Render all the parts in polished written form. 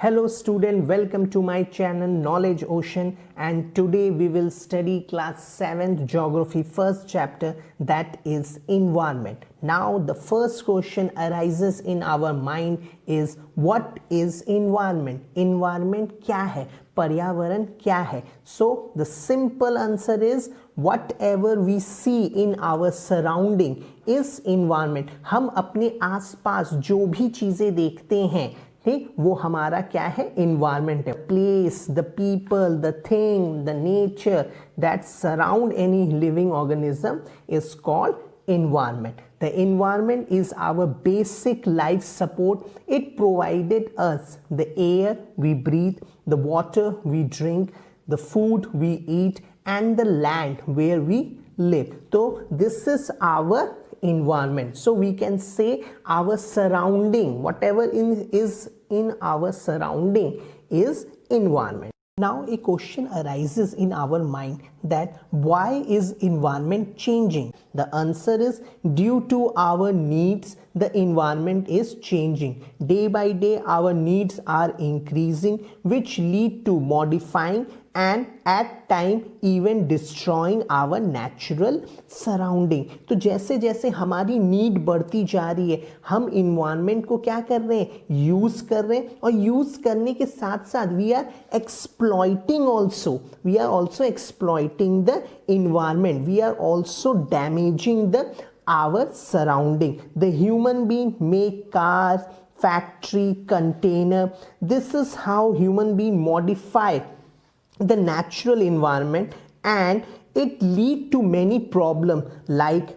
Hello student, welcome to my channel Knowledge Ocean, and today we will study class 7th geography first chapter, that is environment. Now the first question arises in our mind is, what is environment? Environment क्या है? पर्यावरण क्या है? So the simple answer is whatever we see in our surrounding is environment. हम अपने आसपास जो भी चीजें देखते हैं, ठीक, वो हमारा क्या है? इन्वायरमेंट है. Place, the people, the thing, the nature that surround any living organism is called environment. The environment is our basic life support. It provided us the air we breathe, the water we drink, the food we eat, and the land where we live. So this is our environment. So we can say our surrounding, whatever is in our surrounding is environment. Now a question arises in our mind that why is environment changing? The answer is due to our needs, the environment is changing. Day by day our needs are increasing, which lead to modifying and at time even destroying our natural surrounding. तो जैसे जैसे हमारी need बढ़ती जा रही है, हम environment को क्या कर रहे हैं? यूज कर रहे हैं, और यूज करने के साथ साथ we are exploiting also. We are also exploiting the environment. We are also damaging our surrounding. The human being make cars, factory, container. This is how human being modify the natural environment, and it lead to many problems like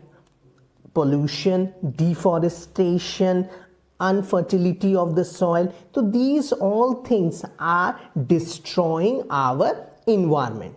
pollution, deforestation, unfertility of the soil. So these all things are destroying our environment.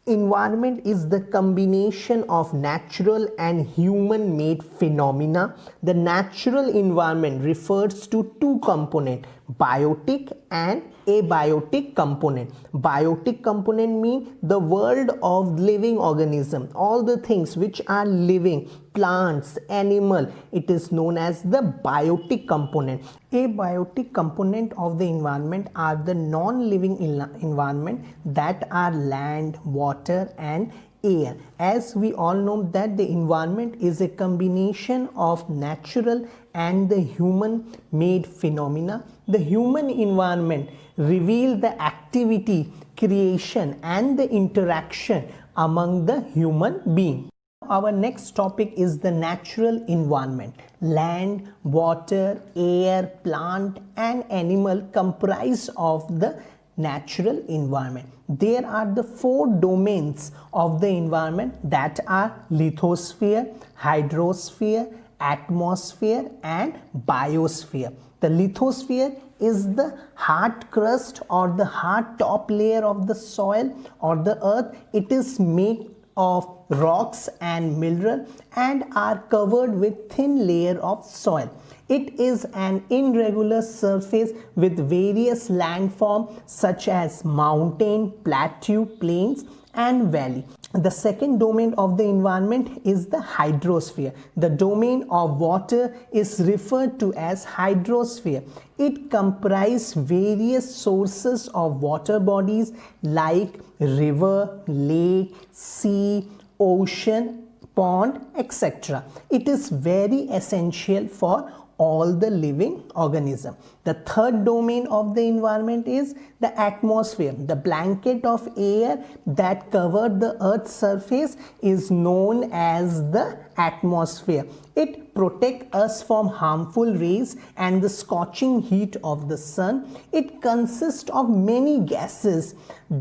Environment is the combination of natural and human-made phenomena. The natural environment refers to two components, biotic and abiotic component. Biotic component means the world of living organism, all the things which are living, plants, animal, it is known as the biotic component. Abiotic component of the environment are the non-living environment, that are land, water and air. As we all know that the environment is a combination of natural and the human made phenomena. The human environment reveal the activity, creation and the interaction among the human being. Our next topic is the natural environment. Land, water, air, plant and animal comprise of the natural environment. There are the four domains of the environment, that are lithosphere, hydrosphere, atmosphere and biosphere. The lithosphere is the hard crust or the hard top layer of the soil or the earth. It is made of rocks and mineral and are covered with thin layer of soil. It is an irregular surface with various landforms such as mountain, plateau, plains and valley. The second domain of the environment is the hydrosphere. The domain of water is referred to as hydrosphere. It comprises various sources of water bodies like river, lake, sea, ocean, pond, etc. It is very essential for all the living organism. The third domain of the environment is the atmosphere. The blanket of air that covered the earth's surface is known as the atmosphere. It protects us from harmful rays and the scorching heat of the sun. It consists of many gases,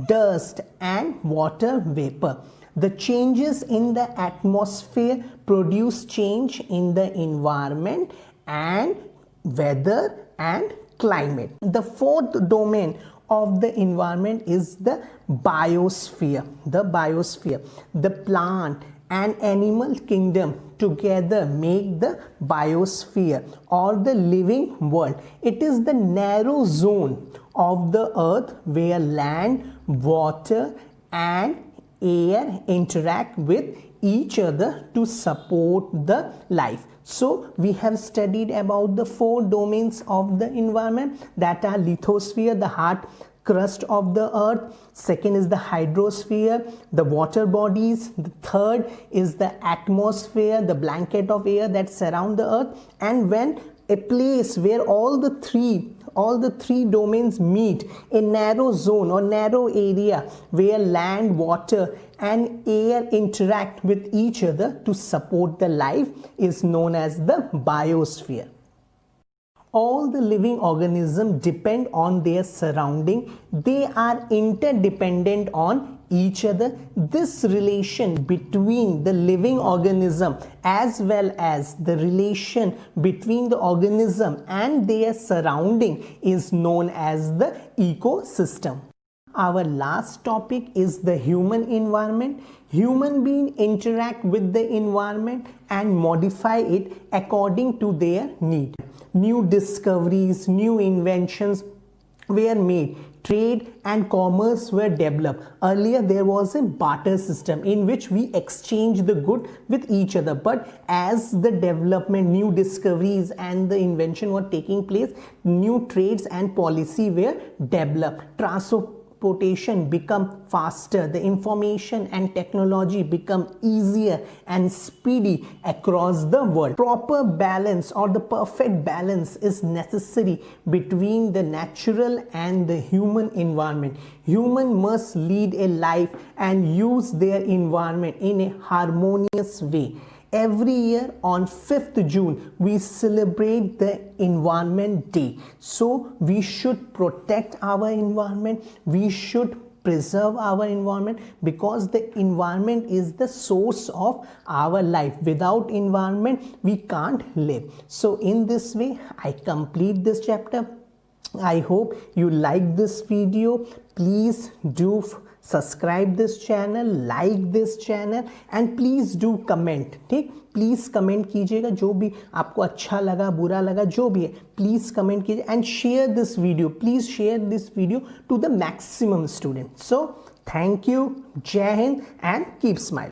dust and water vapor. The changes in the atmosphere produce change in the environment and weather and climate. The fourth domain of the environment is the biosphere. The biosphere, the plant and animal kingdom together make the biosphere or the living world. It is the narrow zone of the earth where land, water and air interact with each other to support the life. So we have studied about the 4 domains of the environment, that are lithosphere, the hard crust of the earth. Second is the hydrosphere, the water bodies. The third is the atmosphere, the blanket of air that surround the earth. And when a place where all the three domains meet, a narrow zone or narrow area where land, water and air interact with each other to support the life, is known as the biosphere. All the living organisms depend on their surrounding. They are interdependent on each other. This relation between the living organism as well as the relation between the organism and their surrounding is known as the ecosystem. Our last topic is the human environment. Human beings interact with the environment and modify it according to their need. New discoveries, new inventions were made. Trade and commerce were developed. Earlier there was a barter system in which we exchange the good with each other, but as the development, new discoveries and the invention were taking place, new trades and policy were developed. Transportation become faster, the information and technology become easier and speedy across the world. Proper balance or the perfect balance is necessary between the natural and the human environment. Human must lead a life and use their environment in a harmonious way. Every year on 5th June, we celebrate the Environment Day. So we should protect our environment. We should preserve our environment, because the environment is the source of our life. Without environment, we can't live. So in this way, I complete this chapter. I hope you like this video. Please do subscribe this channel, like this channel and please do comment. ठीक, please comment कीजिएगा, जो भी आपको अच्छा लगा, बुरा लगा, जो भी है प्लीज कमेंट कीजिए and share this video. Please share this video to the maximum student. So thank you, जय हिंद एंड कीप स्माइल.